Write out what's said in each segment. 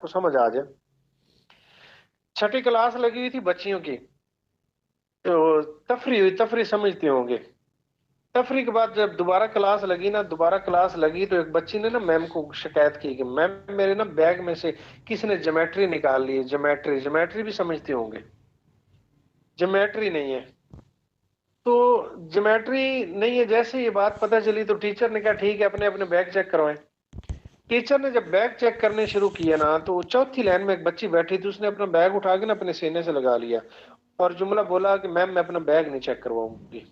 को समझ आ जाए। छठी क्लास लगी हुई थी बच्चियों की, तो तफरी हुई, तफरी समझते होंगे। तफरी के बाद जब दोबारा क्लास लगी ना, दोबारा क्लास लगी तो एक बच्ची ने ना मैम को शिकायत की कि मैम मेरे ना बैग में से किसी ने ज्योमेट्री निकाल ली है। ज्योमेट्री, ज्योमेट्री भी समझते होंगे। ज्योमेट्री नहीं है, तो ज्योमेट्री नहीं है। जैसे ये बात पता चली तो टीचर ने कहा ठीक है, अपने अपने बैग चेक करवाएं। टीचर ने जब बैग चेक करने शुरू किया ना, तो चौथी लाइन में एक बच्ची बैठी थी, उसने अपना बैग उठा के ना अपने सीने से लगा लिया और जुमला बोला कि मैम मैं अपना बैग नहीं चेक करवाऊंगी।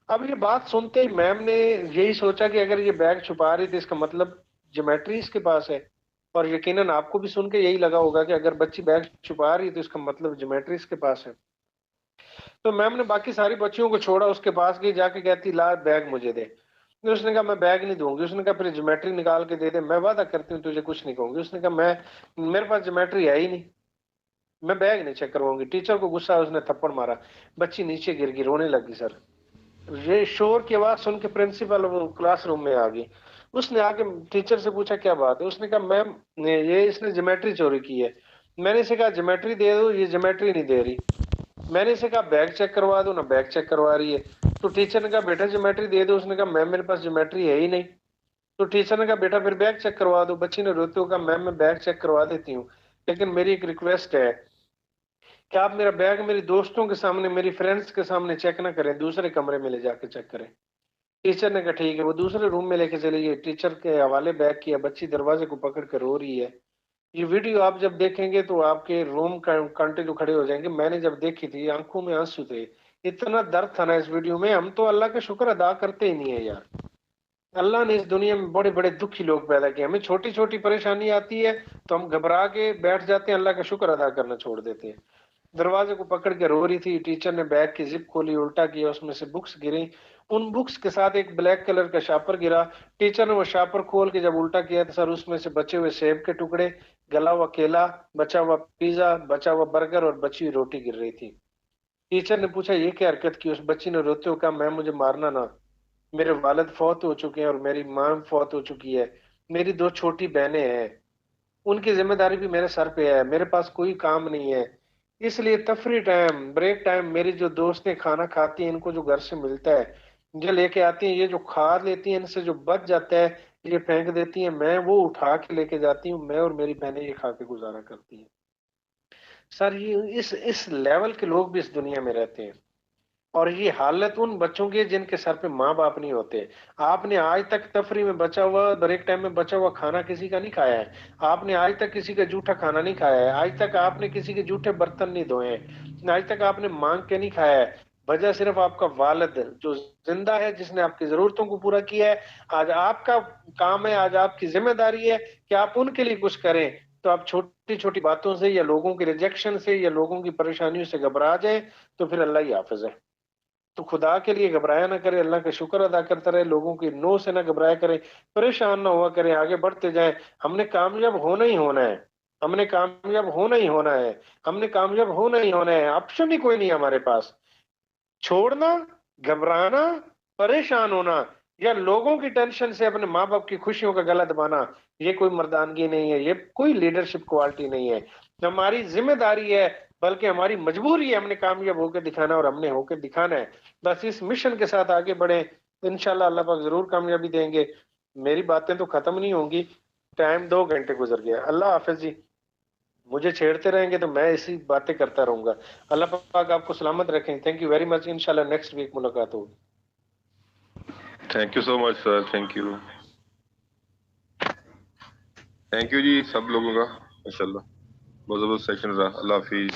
अब ये बात सुनते ही मैम ने यही सोचा कि अगर ये बैग छुपा रही थी इसका मतलब ज्योमेट्री इसके पास है। और यकीनन आपको भी सुन के यही लगा होगा कि अगर बच्ची बैग छुपा रही है तो इसका मतलब ज्योमेट्री इसके पास है। तो मैम ने बाकी सारी बच्चियों को छोड़ा, उसके पास गई, जाके कहती ला बैग मुझे दे। उसने कहा मैं बैग नहीं दूंगी। उसने कहा फिर ज्योमेट्री निकाल के दे दे, मैं वादा करती हूँ तुझे कुछ नहीं कहूंगी। उसने कहा मैं, मेरे पास ज्योमेट्री है ही नहीं, मैं बैग नहीं चेक करवाऊंगी। टीचर को गुस्सा, उसने थप्पड़ मारा, बच्ची नीचे गिर गई, रोने लगी। सर, ये शोर की आवाज सुन के प्रिंसिपल वो क्लासरूम में आ गई। उसने आके टीचर से पूछा क्या बात है। उसने कहा मैम ये इसने ज्योमेट्री चोरी की है। मैंने इसे कहा ज्योमेट्री दे दो, ये ज्योमेट्री नहीं दे रही। मैंने इसे कहा बैग चेक करवा दो ना, बैग चेक करवा रही है। तो टीचर ने कहा बेटा ज्योमेट्री दे दो। उसने कहा मैम मेरे पास ज्योमेट्री है ही नहीं। तो टीचर ने कहा बेटा फिर बैग चेक करवा दो। बच्ची ने रोते हुए कहा मैम मैं बैग चेक करवा देती हूँ, लेकिन मेरी एक रिक्वेस्ट है कि आप मेरा बैग मेरे दोस्तों के सामने, मेरी फ्रेंड्स के सामने चेक ना करें, दूसरे कमरे में ले जाके चेक करें। टीचर ने कहा ठीक है। वो दूसरे रूम में लेके चली गई, टीचर के हवाले बैग किया। बच्ची दरवाजे को पकड़ कर रो रही है। ये वीडियो आप जब देखेंगे तो आपके रोम कांटे जो खड़े हो जाएंगे। मैंने जब देखी थी आंखों में आंसू थे, इतना दर्द था ना इस वीडियो में। हम तो अल्लाह का शुक्र अदा करते ही नहीं है यार। अल्लाह ने इस दुनिया में बड़े बड़े दुखी लोग पैदा किए, हमें छोटी छोटी परेशानी आती है तो हम घबरा के बैठ जाते हैं, अल्लाह का शुक्र अदा करना छोड़ देते हैं। दरवाजे को पकड़ के रो रही थी। टीचर ने बैग की जिप खोली, उल्टा किया, उसमें से बुक्स गिरी। उन बुक्स के साथ एक ब्लैक कलर का शापर गिरा। टीचर ने वो शापर खोल के जब उल्टा किया तो सर उसमें से बचे हुए सेब के टुकड़े, गला हुआ केला, बचा हुआ पिज्जा, बचा हुआ बर्गर और बची हुई रोटी गिर रही थी। टीचर ने पूछा ये क्या हरकत की। उस बच्ची ने रोते हुए कहा मैम मुझे मारना ना, मेरे वालिद फौत हो चुके हैं और मेरी माँ फौत हो चुकी है। मेरी दो छोटी बहनें हैं, उनकी जिम्मेदारी भी मेरे सर पे है, मेरे पास कोई काम नहीं है। इसलिए तफरी टाइम, ब्रेक टाइम, मेरी जो दोस्तें खाना खाती हैं, इनको जो घर से मिलता है ये लेके आती हैं, ये जो खा लेती हैं इनसे जो बच जाता है ये फेंक देती हैं, मैं वो उठा के लेके जाती हूँ। मैं और मेरी बहनें ये खा के गुजारा करती हैं। सर ये इस लेवल के लोग भी इस दुनिया में रहते हैं। और ये हालत उन बच्चों की है जिनके सर पे माँ बाप नहीं होते। आपने आज तक तफरी में बचा हुआ, ब्रेक टाइम में बचा हुआ खाना किसी का नहीं खाया है। आपने आज तक किसी का जूठा खाना नहीं खाया है। आज तक आपने किसी के जूठे बर्तन नहीं धोए हैं। आज तक आपने मांग के नहीं खाया है। वजह सिर्फ आपका वालिद जो जिंदा है, जिसने आपकी जरूरतों को पूरा किया है। आज आपका काम है, आज आपकी जिम्मेदारी है कि आप उनके लिए कुछ करें। तो आप छोटी छोटी बातों से या लोगों के रिजेक्शन से या लोगों की परेशानियों से घबरा जाए तो फिर अल्लाह ही हाफिज है। तो खुदा के लिए घबराया ना करे, अल्लाह का शुक्र अदा करता रहे, लोगों की नो से ना घबराया करे, परेशान ना हुआ करे, आगे बढ़ते जाए। हमने कामयाब होना ही होना है, हमने कामयाब होना ही होना है, हमने कामयाब होना ही होना है। ऑप्शन ही कोई नहीं है हमारे पास। छोड़ना, घबराना, परेशान होना या लोगों की टेंशन से अपने माँ बाप की खुशियों का गला दबाना, ये कोई मर्दानगी नहीं है, ये कोई लीडरशिप क्वालिटी नहीं है। हमारी जिम्मेदारी है, बल्कि हमारी मजबूरी है। हमने कामयाब होकर दिखाना और हमने होकर दिखाना है। बस इस मिशन के साथ आगे बढ़े, इंशाल्लाह अल्लाह पाक जरूर कामयाबी देंगे। मेरी बातें तो खत्म नहीं होंगी, टाइम 2 घंटे गुजर गया। अल्लाह हाफिज जी। मुझे छेड़ते रहेंगे तो मैं इसी बातें करता रहूंगा। अल्लाह पाक आपको सलामत रखें। Thank you very much. इंशाल्लाह नेक्स्ट वीक मुलाकात होगी। Thank you so much sir, thank you जी सब लोगों का। माशाल्लाह बहुत जबरदस्त सेशन रहा। अल्लाह हाफिज।